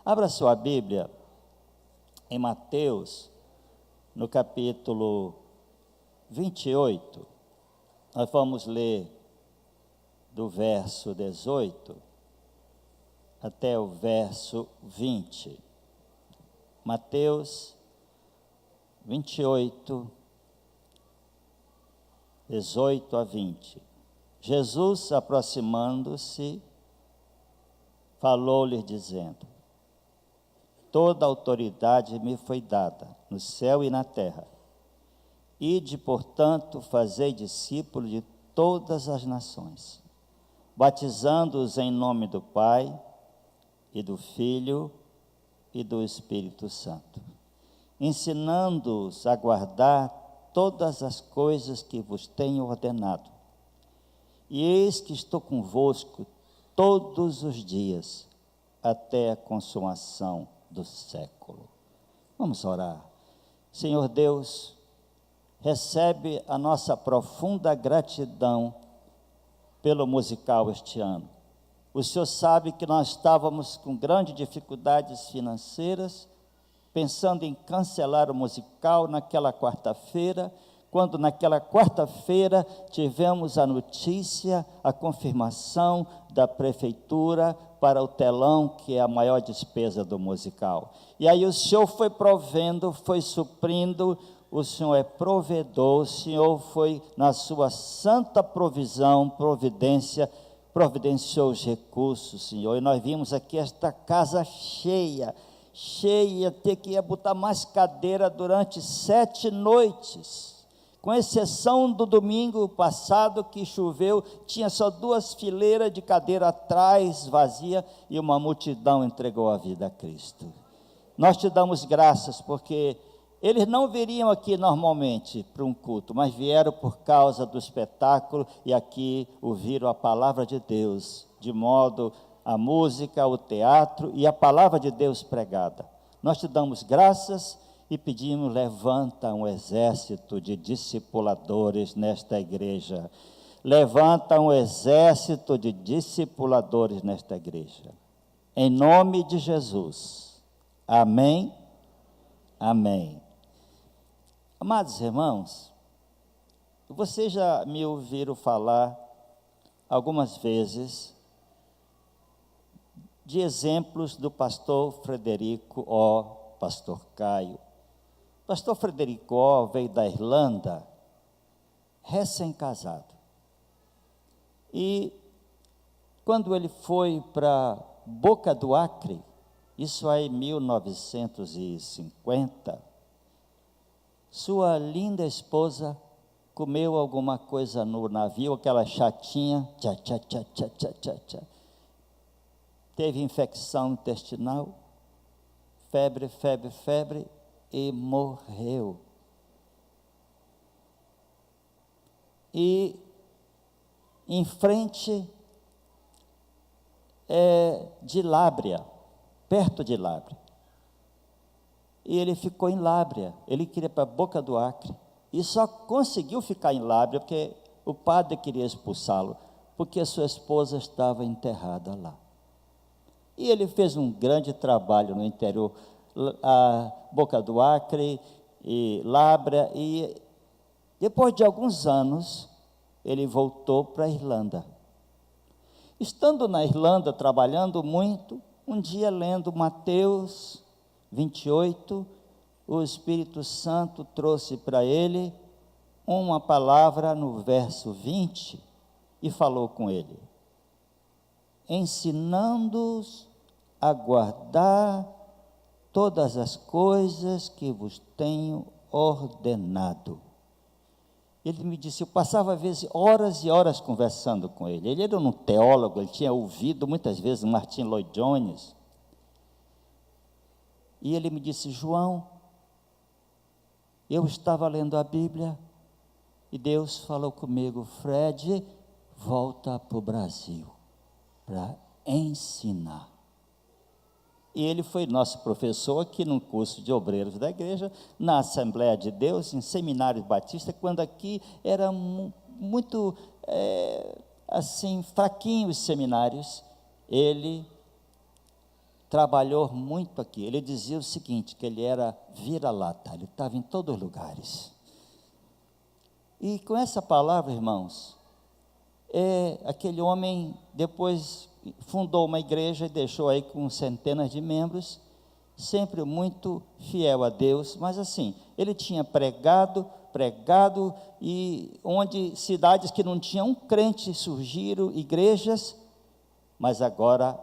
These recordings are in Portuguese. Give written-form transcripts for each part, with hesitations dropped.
Abra sua Bíblia em Mateus, no capítulo 28. Nós vamos ler do verso 18 até o verso 20. Mateus 28, 18 a 20. Jesus, aproximando-se, falou-lhes dizendo: toda autoridade me foi dada, no céu e na terra. Ide, portanto, fazei discípulos de todas as nações, batizando-os em nome do Pai, e do Filho, e do Espírito Santo, ensinando-os a guardar todas as coisas que vos tenho ordenado. E eis que estou convosco todos os dias, até a consumação do século. Vamos orar. Senhor Deus, recebe a nossa profunda gratidão pelo musical este ano. O Senhor sabe que nós estávamos com grandes dificuldades financeiras, pensando em cancelar o musical naquela quarta-feira, quando naquela quarta-feira tivemos a notícia, a confirmação da prefeitura para o telão, que é a maior despesa do musical. E aí o Senhor foi provendo, foi suprindo, o Senhor é provedor, o Senhor foi na sua santa provisão, providenciou os recursos, Senhor, e nós vimos aqui esta casa cheia, ter que ia botar mais cadeira durante 7 noites, com exceção do domingo passado que choveu, tinha só 2 fileiras de cadeira atrás, vazia, e uma multidão entregou a vida a Cristo. Nós te damos graças, porque eles não viriam aqui normalmente para um culto, mas vieram por causa do espetáculo e aqui ouviram a palavra de Deus, de modo a música, o teatro e a palavra de Deus pregada. Nós te damos graças e pedimos: levanta um exército de discipuladores nesta igreja. Levanta um exército de discipuladores nesta igreja. Em nome de Jesus. Amém. Amém. Amados irmãos, vocês já me ouviram falar algumas vezes de exemplos do pastor Frederico O, pastor Caio. Pastor Frederico O veio da Irlanda, recém-casado. E quando ele foi para Boca do Acre, isso aí em 1950, sua linda esposa comeu alguma coisa no navio, aquela chatinha, teve infecção intestinal, febre, e morreu. E em frente de Lábrea, perto de Lábrea. E ele ficou em Lábrea, ele queria ir para a Boca do Acre, e só conseguiu ficar em Lábrea porque o padre queria expulsá-lo, porque a sua esposa estava enterrada lá. E ele fez um grande trabalho no interior, a Boca do Acre e Lábrea, e depois de alguns anos, ele voltou para a Irlanda. Estando na Irlanda, trabalhando muito, um dia lendo Mateus 28, o Espírito Santo trouxe para ele uma palavra no verso 20 e falou com ele: ensinando-os a guardar todas as coisas que vos tenho ordenado. Ele me disse, eu passava às vezes horas e horas conversando com ele. Ele era um teólogo, ele tinha ouvido muitas vezes Martin Lloyd Jones. E ele me disse, João, eu estava lendo a Bíblia e Deus falou comigo, Fred, volta para o Brasil para ensinar. E ele foi nosso professor aqui no curso de obreiros da igreja, na Assembleia de Deus, em seminários batistas, quando aqui era muito, assim, fraquinho os seminários. Ele trabalhou muito aqui. Ele dizia o seguinte, que ele era vira-lata, ele estava em todos os lugares. E com essa palavra, irmãos, aquele homem depois fundou uma igreja e deixou aí com centenas de membros, sempre muito fiel a Deus, mas assim, ele tinha pregado, e onde cidades que não tinham um crente surgiram igrejas, mas agora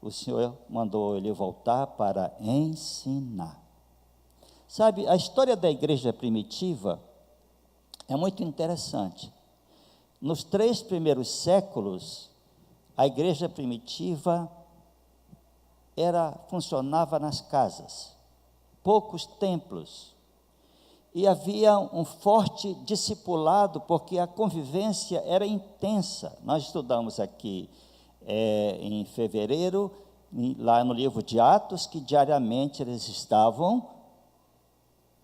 o Senhor mandou ele voltar para ensinar. Sabe, a história da igreja primitiva é muito interessante. Nos 3 primeiros séculos, a igreja primitiva funcionava nas casas, poucos templos, e havia um forte discipulado, porque a convivência era intensa. Nós estudamos aqui em fevereiro, lá no livro de Atos, que diariamente eles estavam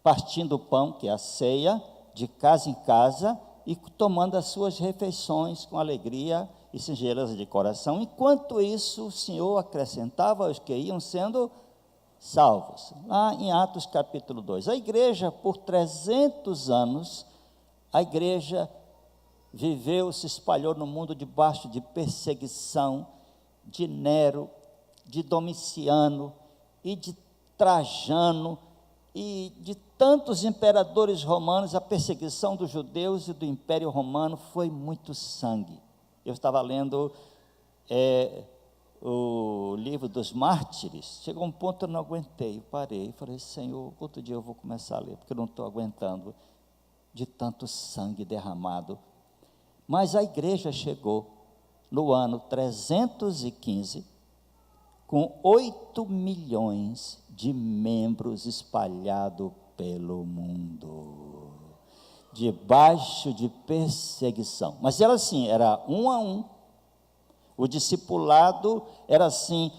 partindo o pão, que é a ceia, de casa em casa, e tomando as suas refeições com alegria e singeleza de coração. Enquanto isso, o Senhor acrescentava os que iam sendo salvos. Lá em Atos capítulo 2, a igreja, por 300 anos, a igreja viveu, se espalhou no mundo debaixo de perseguição de Nero, de Domiciano e de Trajano, e de tantos imperadores romanos. A perseguição dos judeus e do Império Romano foi muito sangue. Eu estava lendo o livro dos mártires, chegou um ponto que eu não aguentei, eu parei, falei, Senhor, outro dia eu vou começar a ler, porque eu não estou aguentando de tanto sangue derramado. Mas a igreja chegou no ano 315, com 8 milhões de membros espalhados pelo mundo, debaixo de perseguição. Mas era assim, era um a um. O discipulado era assim,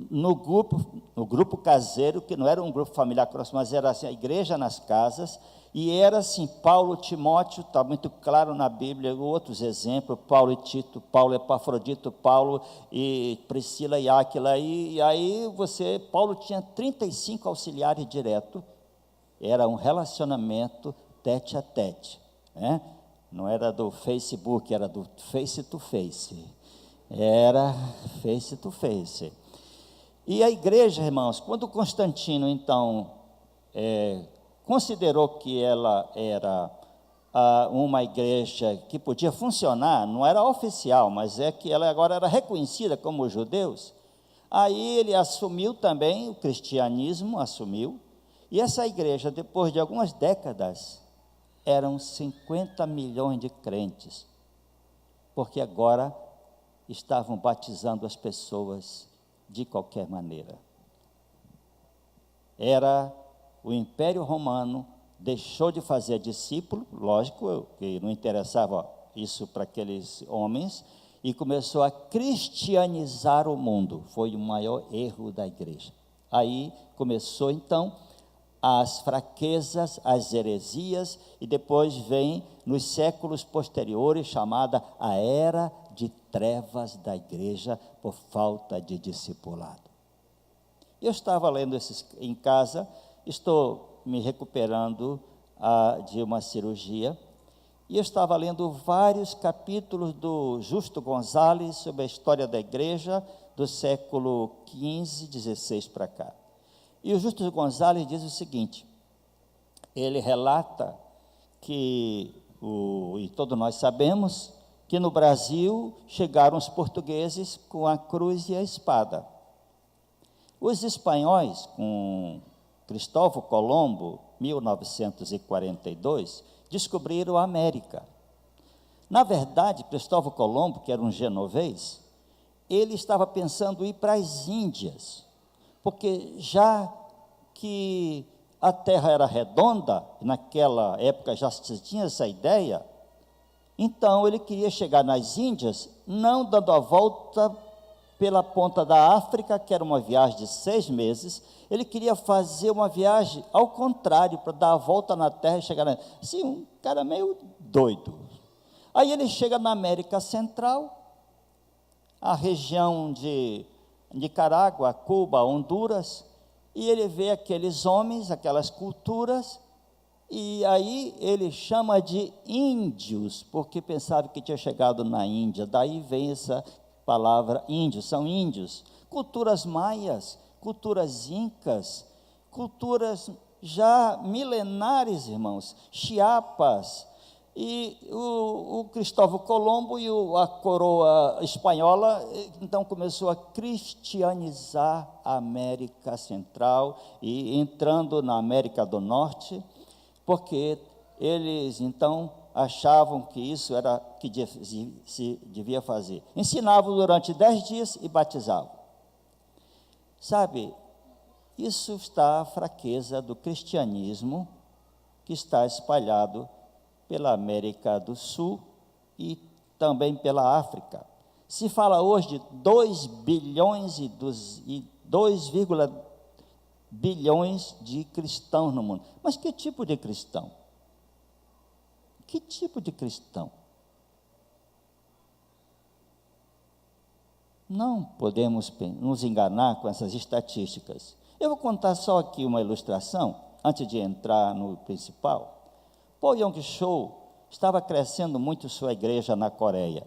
no grupo caseiro, que não era um grupo familiar próximo, mas era assim, a igreja nas casas, e era assim, Paulo, Timóteo, está muito claro na Bíblia, outros exemplos, Paulo e Tito, Paulo e Epafrodito, Paulo e Priscila e Áquila, e aí Paulo tinha 35 auxiliares direto, era um relacionamento tete a tete, né? Não era do Facebook, era do face to face, era face to face. E a igreja, irmãos, quando Constantino, então, considerou que ela era uma igreja que podia funcionar, não era oficial, mas que ela agora era reconhecida como judeus, aí ele assumiu também, o cristianismo assumiu, e essa igreja, depois de algumas décadas, eram 50 milhões de crentes, porque agora estavam batizando as pessoas de qualquer maneira. O Império Romano deixou de fazer discípulo, lógico que não interessava isso para aqueles homens, e começou a cristianizar o mundo. Foi o maior erro da igreja. Aí começou então as fraquezas, as heresias, e depois vem nos séculos posteriores chamada a era de trevas da igreja por falta de discipulado. Eu estava lendo esses em casa, estou me recuperando de uma cirurgia, e eu estava lendo vários capítulos do Justo Gonzalez sobre a história da igreja do século XV, XVI para cá. E o Justo Gonzalez diz o seguinte, ele relata que, e todos nós sabemos, que no Brasil chegaram os portugueses com a cruz e a espada. Os espanhóis, com Cristóvão Colombo, 1942, descobriram a América. Na verdade, Cristóvão Colombo, que era um genovês, ele estava pensando em ir para as Índias, porque já que a terra era redonda, naquela época já se tinha essa ideia, então ele queria chegar nas Índias, não dando a volta pela ponta da África, que era uma viagem de 6 meses, ele queria fazer uma viagem ao contrário, para dar a volta na terra e chegar assim, um cara meio doido. Aí ele chega na América Central, a região de Nicarágua, Cuba, Honduras, e ele vê aqueles homens, aquelas culturas, e aí ele chama de índios, porque pensava que tinha chegado na Índia, daí vem essa palavra índios, são índios. Culturas maias, culturas incas, culturas já milenares, irmãos, Chiapas, e o Cristóvão Colombo e a coroa espanhola, então começou a cristianizar a América Central e entrando na América do Norte, porque eles então achavam que isso era que se devia fazer. Ensinavam durante 10 dias e batizavam. Sabe, isso está a fraqueza do cristianismo que está espalhado pela América do Sul e também pela África. Se fala hoje de 2 bilhões e 2, bilhões de cristãos no mundo. Mas que tipo de cristão? Que tipo de cristão? Não podemos nos enganar com essas estatísticas. Eu vou contar só aqui uma ilustração, antes de entrar no principal. Paul Yong-Cho estava crescendo muito sua igreja na Coreia.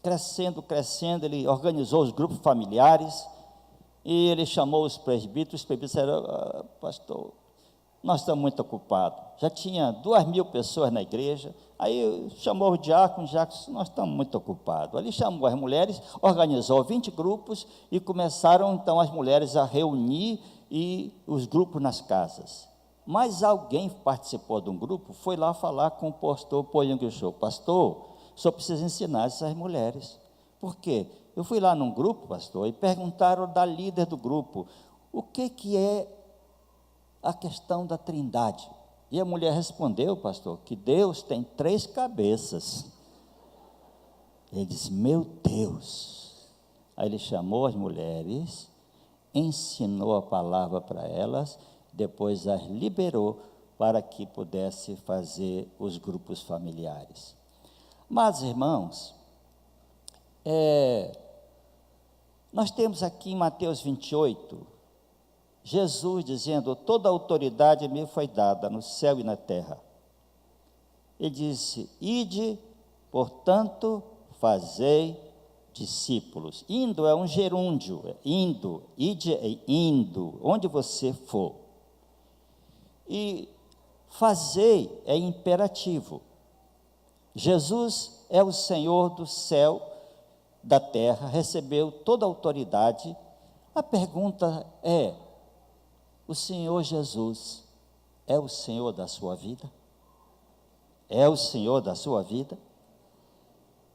Crescendo, ele organizou os grupos familiares e ele chamou os presbíteros disseram, pastor, nós estamos muito ocupados. Já tinha 2.000 pessoas na igreja, aí chamou o diácono, nós estamos muito ocupados. Ali chamou as mulheres, organizou 20 grupos e começaram então as mulheres a reunir e os grupos nas casas. Mas alguém participou de um grupo, foi lá falar com o pastor Paul Yong-Cho. Pastor, o senhor precisa ensinar essas mulheres. Por quê? Eu fui lá num grupo, pastor, e perguntaram da líder do grupo, o que é a questão da trindade? E a mulher respondeu, pastor, que Deus tem 3 cabeças. Ele disse, meu Deus. Aí ele chamou as mulheres, ensinou a palavra para elas, depois as liberou para que pudesse fazer os grupos familiares. Mas, irmãos, nós temos aqui em Mateus 28, Jesus dizendo, toda a autoridade me foi dada no céu e na terra. Ele disse, ide, portanto, fazei discípulos. Indo é um gerúndio, indo, ide é indo, onde você for. E fazei é imperativo. Jesus é o Senhor do céu, da terra, recebeu toda a autoridade. A pergunta é, o Senhor Jesus é o Senhor da sua vida? É o Senhor da sua vida?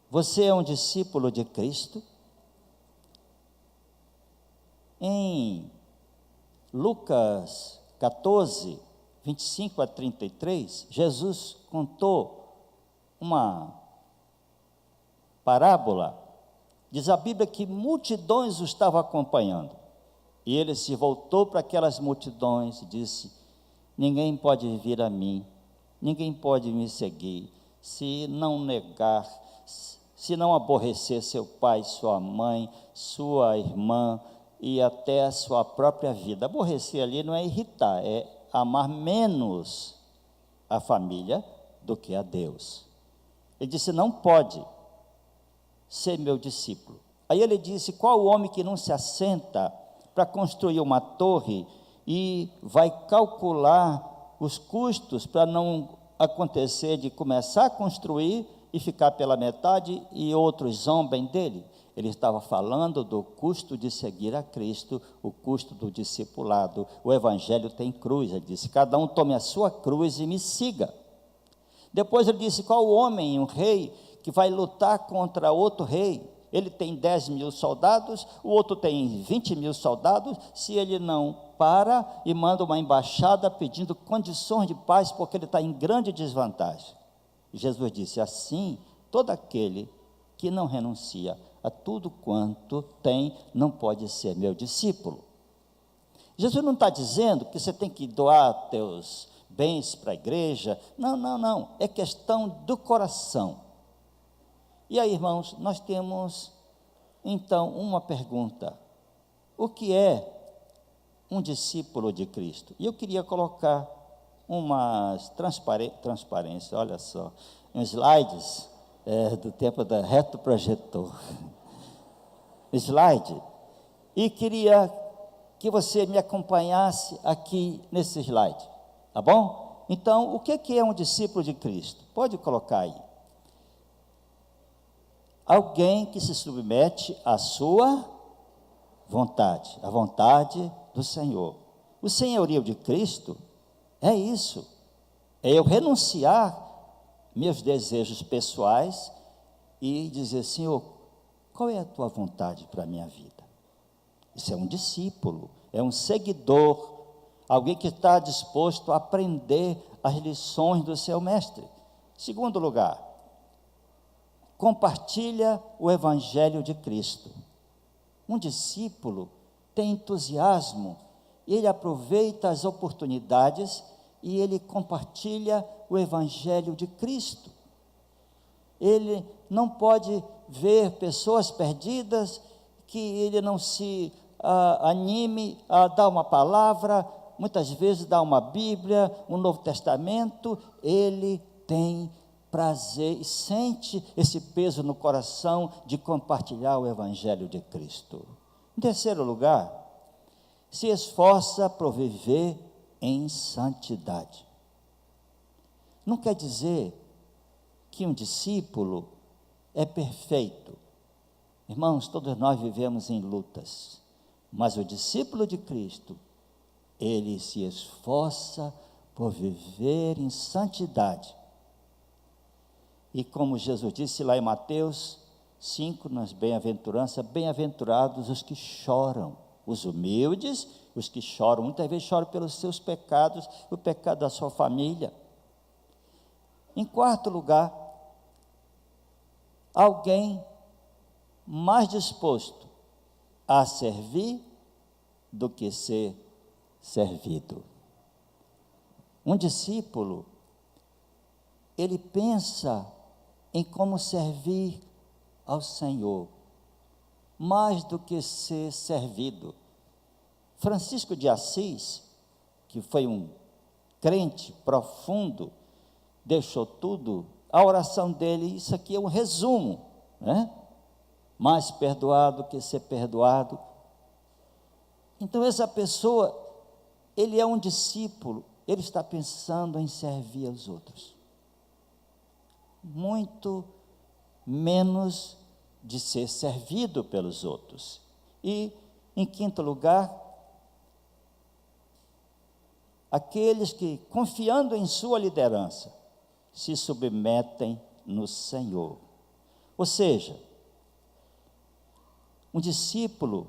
Você é um discípulo de Cristo? Em Lucas 14, 25 a 33, Jesus contou uma parábola. Diz a Bíblia que multidões o estavam acompanhando. E ele se voltou para aquelas multidões e disse, ninguém pode vir a mim, ninguém pode me seguir, se não negar, se não aborrecer seu pai, sua mãe, sua irmã e até a sua própria vida. Aborrecer ali não é irritar, é amar menos a família do que a Deus. Ele disse, não pode ser meu discípulo. Aí ele disse, qual o homem que não se assenta para construir uma torre e vai calcular os custos para não acontecer de começar a construir e ficar pela metade e outros zombem dele? Ele estava falando do custo de seguir a Cristo, o custo do discipulado. O evangelho tem cruz. Ele disse, cada um tome a sua cruz e me siga. Depois ele disse, qual o homem, um rei, que vai lutar contra outro rei? Ele tem 10.000 soldados, o outro tem 20.000 soldados, se ele não para e manda uma embaixada pedindo condições de paz, porque ele está em grande desvantagem. Jesus disse, assim, todo aquele que não renuncia a tudo quanto tem, não pode ser meu discípulo. Jesus não está dizendo que você tem que doar teus bens para a igreja, não, é questão do coração. E aí, irmãos, nós temos, então, uma pergunta, o que é um discípulo de Cristo. E eu queria colocar umas transparências, olha só, uns slides do tempo da retroprojetor. Slide. E queria que você me acompanhasse aqui nesse slide, tá bom? Então, o que é um discípulo de Cristo? Pode colocar aí. Alguém que se submete à sua vontade, à vontade do Senhor. O senhorio de Cristo é isso, é eu renunciar meus desejos pessoais e dizer: Senhor, qual é a tua vontade para a minha vida? Isso é um discípulo, é um seguidor, alguém que está disposto a aprender as lições do seu mestre. Segundo lugar, compartilha o evangelho de Cristo. Um discípulo tem entusiasmo, ele aproveita as oportunidades e ele compartilha o evangelho de Cristo. Ele não pode ver pessoas perdidas, que ele não se anime a dar uma palavra, muitas vezes dá uma Bíblia, um Novo Testamento. Ele tem prazer e sente esse peso no coração de compartilhar o evangelho de Cristo. Em terceiro lugar, se esforça por viver em santidade. Não quer dizer que um discípulo é perfeito. Irmãos, todos nós vivemos em lutas, mas o discípulo de Cristo, ele se esforça por viver em santidade. E como Jesus disse lá em Mateus 5, nas bem-aventuranças, bem-aventurados os que choram, os humildes, os que choram, muitas vezes choram pelos seus pecados, o pecado da sua família. Em quarto lugar, alguém mais disposto a servir do que ser servido. Um discípulo, ele pensa em como servir ao Senhor, mais do que ser servido. Francisco de Assis, que foi um crente profundo, deixou tudo, a oração dele, isso aqui é um resumo, né? Mais perdoado que ser perdoado. Então essa pessoa, ele é um discípulo, ele está pensando em servir aos outros, muito menos de ser servido pelos outros. E em quinto lugar, aqueles que, confiando em sua liderança, se submetem no Senhor. Ou seja, um discípulo,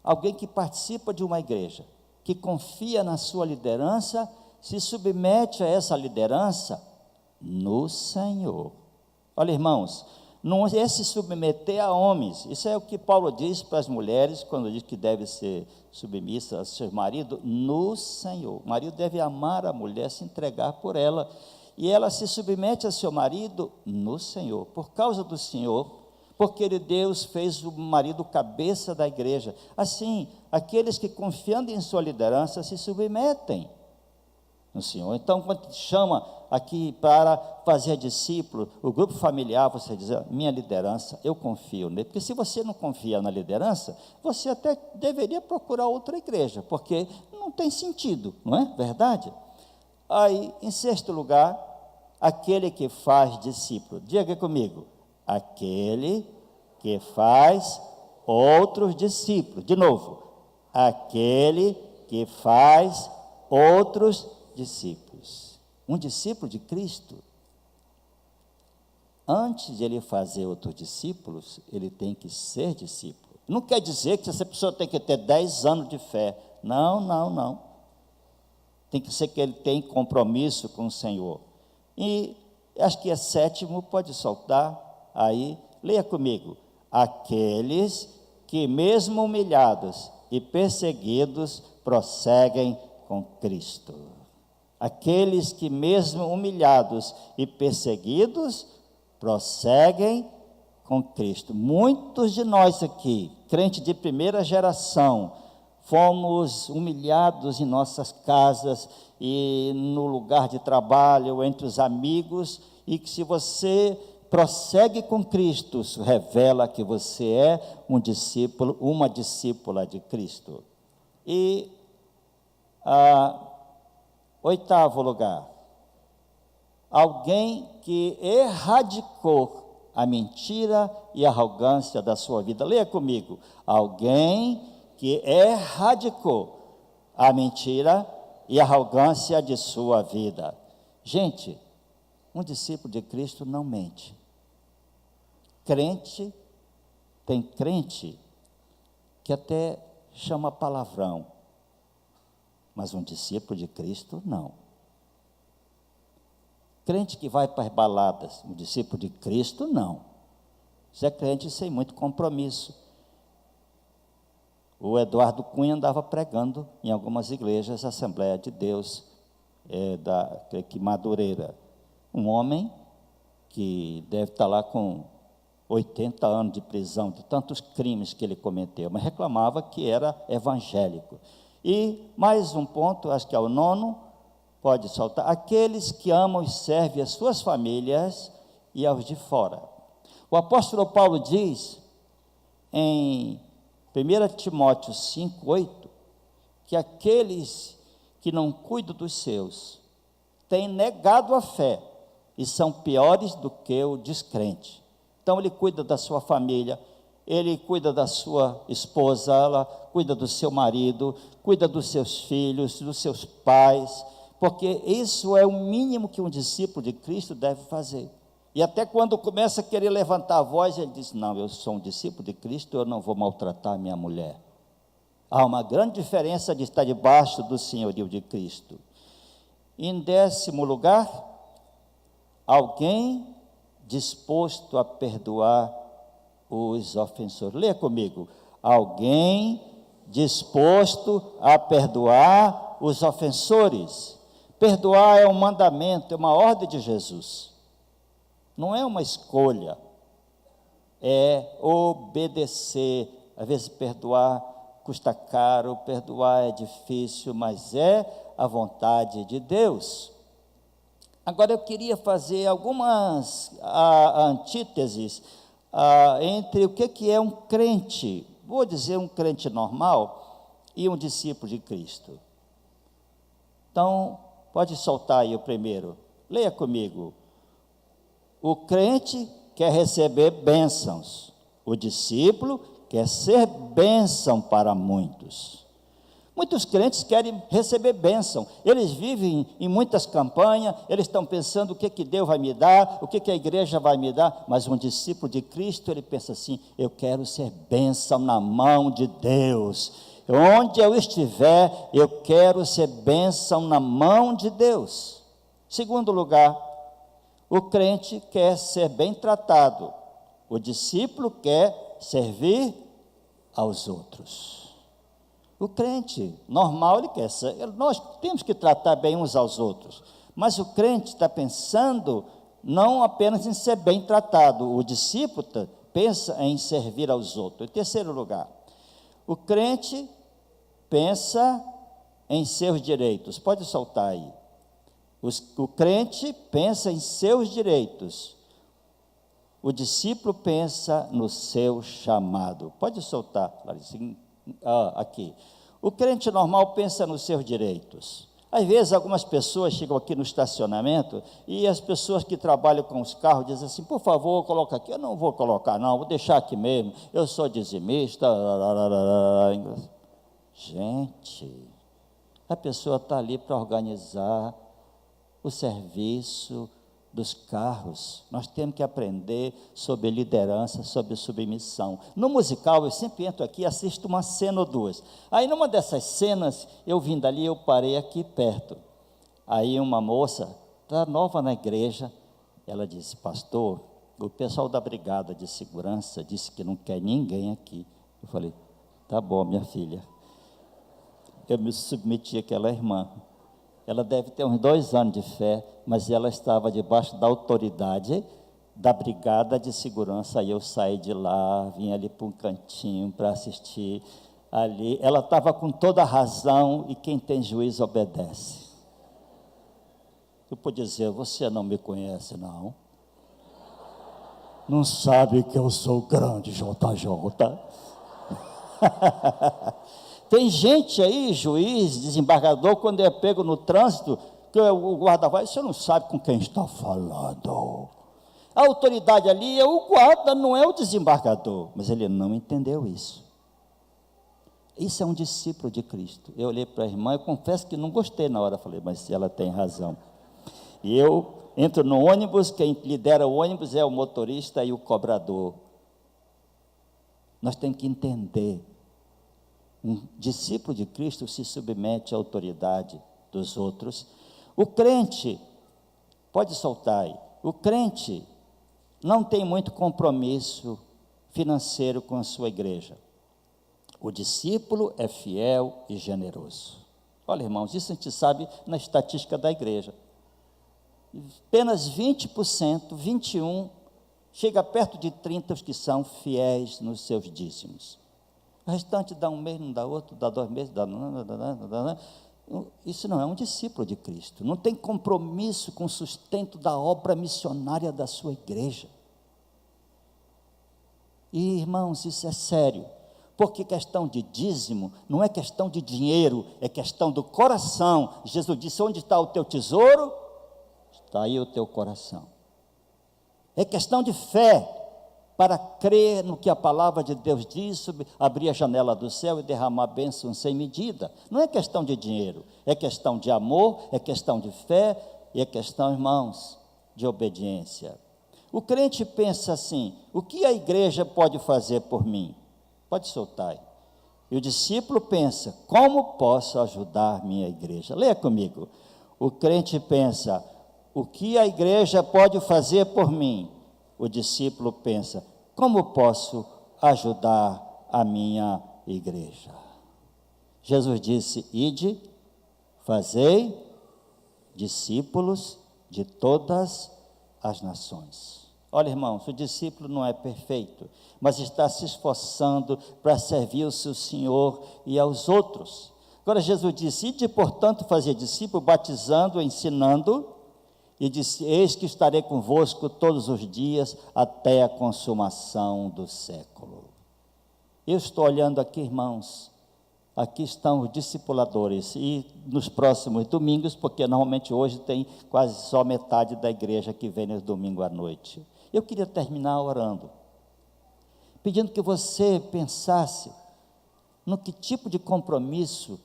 alguém que participa de uma igreja, que confia na sua liderança, se submete a essa liderança no Senhor. Olha, irmãos, não é se submeter a homens. Isso é o que Paulo diz para as mulheres, quando diz que deve ser submissa a seu marido, no Senhor. O marido deve amar a mulher, se entregar por ela, e ela se submete a seu marido no Senhor, por causa do Senhor, porque Deus fez o marido cabeça da igreja. Assim, aqueles que, confiando em sua liderança, se submetem no Senhor. Então, quando te chama aqui para fazer discípulo, o grupo familiar, você diz: minha liderança, eu confio nele. Porque se você não confia na liderança, você até deveria procurar outra igreja, porque não tem sentido, não é verdade? Aí, em sexto lugar, aquele que faz discípulo. Diga comigo: aquele que faz outros discípulos. De novo, aquele que faz outros discípulos. Um discípulo de Cristo, antes de ele fazer outros discípulos, ele tem que ser discípulo. Não quer dizer que essa pessoa tem que ter 10 anos de fé. Não. Tem que ser que ele tenha compromisso com o Senhor. E acho que é sétimo, pode soltar aí, leia comigo: aqueles que, mesmo humilhados e perseguidos, prosseguem com Cristo. Aqueles que, mesmo humilhados e perseguidos, prosseguem com Cristo. Muitos de nós aqui, crente de primeira geração, fomos humilhados em nossas casas e no lugar de trabalho, entre os amigos, e que se você prossegue com Cristo, isso revela que você é um discípulo, uma discípula de Cristo. E oitavo lugar, alguém que erradicou a mentira e a arrogância da sua vida. Leia comigo. Alguém que erradicou a mentira e a arrogância de sua vida. Gente, um discípulo de Cristo não mente. Tem crente que até chama palavrão, mas um discípulo de Cristo não. Crente que vai para as baladas, um discípulo de Cristo não. Isso é crente sem muito compromisso. O Eduardo Cunha andava pregando em algumas igrejas, Assembleia de Deus, que Madureira. Um homem que deve estar lá com 80 anos de prisão, de tantos crimes que ele cometeu, mas reclamava que era evangélico. E mais um ponto, acho que é o 9, pode soltar: aqueles que amam e servem as suas famílias e aos de fora. O apóstolo Paulo diz em 1 Timóteo 5:8, que aqueles que não cuidam dos seus têm negado a fé e são piores do que o descrente. Então ele cuida da sua família, ele cuida da sua esposa, ela cuida do seu marido, cuida dos seus filhos, dos seus pais, porque isso é o mínimo que um discípulo de Cristo deve fazer. E até quando começa a querer levantar a voz, ele diz: não, eu sou um discípulo de Cristo, eu não vou maltratar a minha mulher. Há uma grande diferença de estar debaixo do senhorio de Cristo. Em 10º lugar, alguém disposto a perdoar os ofensores. Leia comigo. Alguém disposto a perdoar os ofensores. Perdoar é um mandamento, é uma ordem de Jesus. Não é uma escolha, é obedecer. Às vezes perdoar custa caro, perdoar é difícil, mas é a vontade de Deus. Agora eu queria fazer algumas antíteses entre o que é um crente, vou dizer um crente normal, e um discípulo de Cristo. Então, pode soltar aí o primeiro. Leia comigo. O crente quer receber bênçãos, o discípulo quer ser bênção para muitos. Muitos crentes querem receber bênção, eles vivem em muitas campanhas, eles estão pensando o que Deus vai me dar, o que a igreja vai me dar, mas um discípulo de Cristo, ele pensa assim: eu quero ser bênção na mão de Deus, onde eu estiver, eu quero ser bênção na mão de Deus. Segundo lugar, o crente quer ser bem tratado, o discípulo quer servir aos outros. O crente normal, ele quer ser, nós temos que tratar bem uns aos outros, mas o crente está pensando não apenas em ser bem tratado, o discípulo pensa em servir aos outros. Em terceiro lugar, o crente pensa em seus direitos. Pode soltar aí. O crente pensa em seus direitos, o discípulo pensa no seu chamado. Pode soltar, Larissa. Aqui. O crente normal pensa nos seus direitos. Às vezes algumas pessoas chegam aqui no estacionamento e as pessoas que trabalham com os carros dizem assim: por favor, coloca aqui. Eu não vou colocar não, vou deixar aqui mesmo, eu sou dizimista. Gente, a pessoa está ali para organizar o serviço dos carros. Nós temos que aprender sobre liderança, sobre submissão. No musical, eu sempre entro aqui e assisto uma cena ou duas. Aí, numa dessas cenas, eu vim dali, eu parei aqui perto. Aí, uma moça, está nova na igreja, ela disse: pastor, o pessoal da brigada de segurança disse que não quer ninguém aqui. Eu falei: tá bom, minha filha. Eu me submeti àquela irmã. Ela deve ter uns 2 anos de fé, mas ela estava debaixo da autoridade da brigada de segurança. Aí eu saí de lá, vim ali para um cantinho para assistir ali, ela estava com toda a razão, e quem tem juízo obedece. Eu podia dizer, você não me conhece, não? Não sabe que eu sou grande, JJ? Tem gente aí, juiz, desembargador, quando é pego no trânsito, que o guarda vai, você não sabe com quem está falando. A autoridade ali é o guarda, não é o desembargador. Mas ele não entendeu isso. Isso é um discípulo de Cristo. Eu olhei para a irmã, eu confesso que não gostei na hora, falei, mas ela tem razão. E eu entro no ônibus, quem lidera o ônibus é o motorista e o cobrador. Nós temos que entender, um discípulo de Cristo se submete à autoridade dos outros. O crente, pode soltar aí, o crente não tem muito compromisso financeiro com a sua igreja. O discípulo é fiel e generoso. Olha, irmãos, isso a gente sabe na estatística da igreja. Apenas 20%, 21%, chega perto de 30% os que são fiéis nos seus dízimos. O restante dá um mês, não dá outro, dá 2 meses, dá. Isso não é um discípulo de Cristo. Não tem compromisso com o sustento da obra missionária da sua igreja. E, irmãos, isso é sério. Porque questão de dízimo não é questão de dinheiro, é questão do coração. Jesus disse, onde está o teu tesouro? Está aí o teu coração. É questão de fé, para crer no que a palavra de Deus diz, sobre abrir a janela do céu e derramar bênção sem medida. Não é questão de dinheiro, é questão de amor, é questão de fé, e é questão, irmãos, de obediência. O crente pensa assim, o que a igreja pode fazer por mim? Pode soltar aí. E o discípulo pensa, como posso ajudar minha igreja? Leia comigo. O crente pensa, o que a igreja pode fazer por mim? O discípulo pensa, como posso ajudar a minha igreja? Jesus disse, ide, fazei discípulos de todas as nações. Olha, irmãos, o discípulo não é perfeito, mas está se esforçando para servir o seu Senhor e aos outros. Agora Jesus disse, ide, portanto, fazer discípulo, batizando, ensinando, e disse, eis que estarei convosco todos os dias, até a consumação do século. Eu estou olhando aqui, irmãos, aqui estão os discipuladores, e nos próximos domingos, porque normalmente hoje tem quase só metade da igreja que vem no domingo à noite. Eu queria terminar orando, pedindo que você pensasse no que tipo de compromisso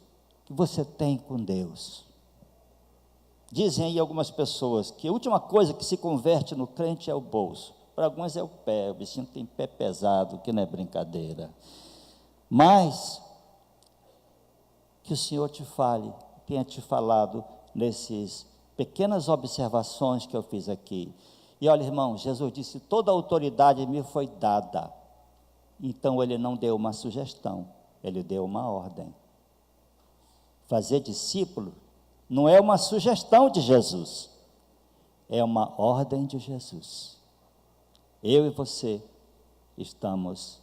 que você tem com Deus. Dizem aí algumas pessoas que a última coisa que se converte no crente é o bolso. Para algumas é o pé, o bichinho tem pé pesado, que não é brincadeira. Mas que o Senhor te fale, tenha te falado nessas pequenas observações que eu fiz aqui. E olha, irmão, Jesus disse, toda a autoridade me foi dada. Então ele não deu uma sugestão, ele deu uma ordem. Fazer discípulo não é uma sugestão de Jesus, é uma ordem de Jesus. Eu e você estamos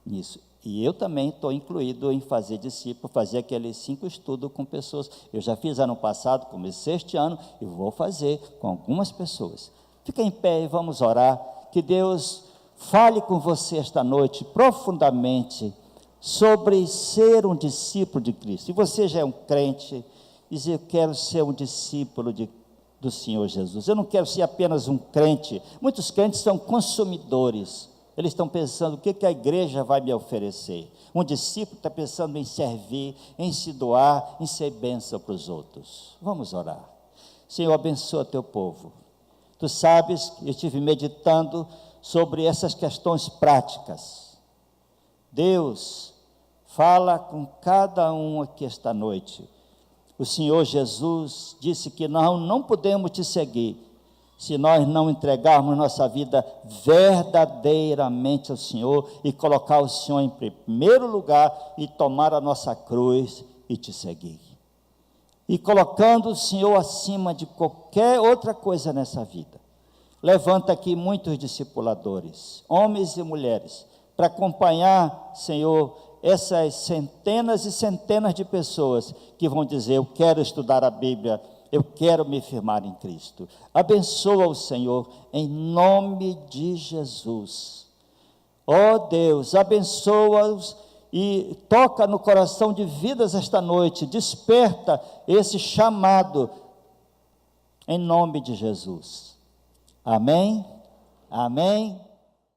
nisso. E eu também estou incluído em fazer discípulo, fazer aqueles 5 estudos com pessoas. Eu já fiz ano passado, comecei este ano, e vou fazer com algumas pessoas. Fica em pé e vamos orar, que Deus fale com você esta noite profundamente sobre ser um discípulo de Cristo. Se você já é um crente, dizer, eu quero ser um discípulo do Senhor Jesus. Eu não quero ser apenas um crente. Muitos crentes são consumidores. Eles estão pensando, o que a igreja vai me oferecer? Um discípulo está pensando em servir, em se doar, em ser bênção para os outros. Vamos orar. Senhor, abençoa teu povo. Tu sabes, eu estive meditando sobre essas questões práticas. Deus, fala com cada um aqui esta noite. O Senhor Jesus disse que nós não podemos te seguir se nós não entregarmos nossa vida verdadeiramente ao Senhor e colocar o Senhor em primeiro lugar e tomar a nossa cruz e te seguir. E colocando o Senhor acima de qualquer outra coisa nessa vida. Levanta aqui muitos discipuladores, homens e mulheres, para acompanhar, Senhor, essas centenas e centenas de pessoas que vão dizer: eu quero estudar a Bíblia, eu quero me firmar em Cristo. Abençoa o Senhor, em nome de Jesus. Ó Deus, abençoa-os e toca no coração de vidas esta noite, desperta esse chamado, em nome de Jesus. Amém, amém.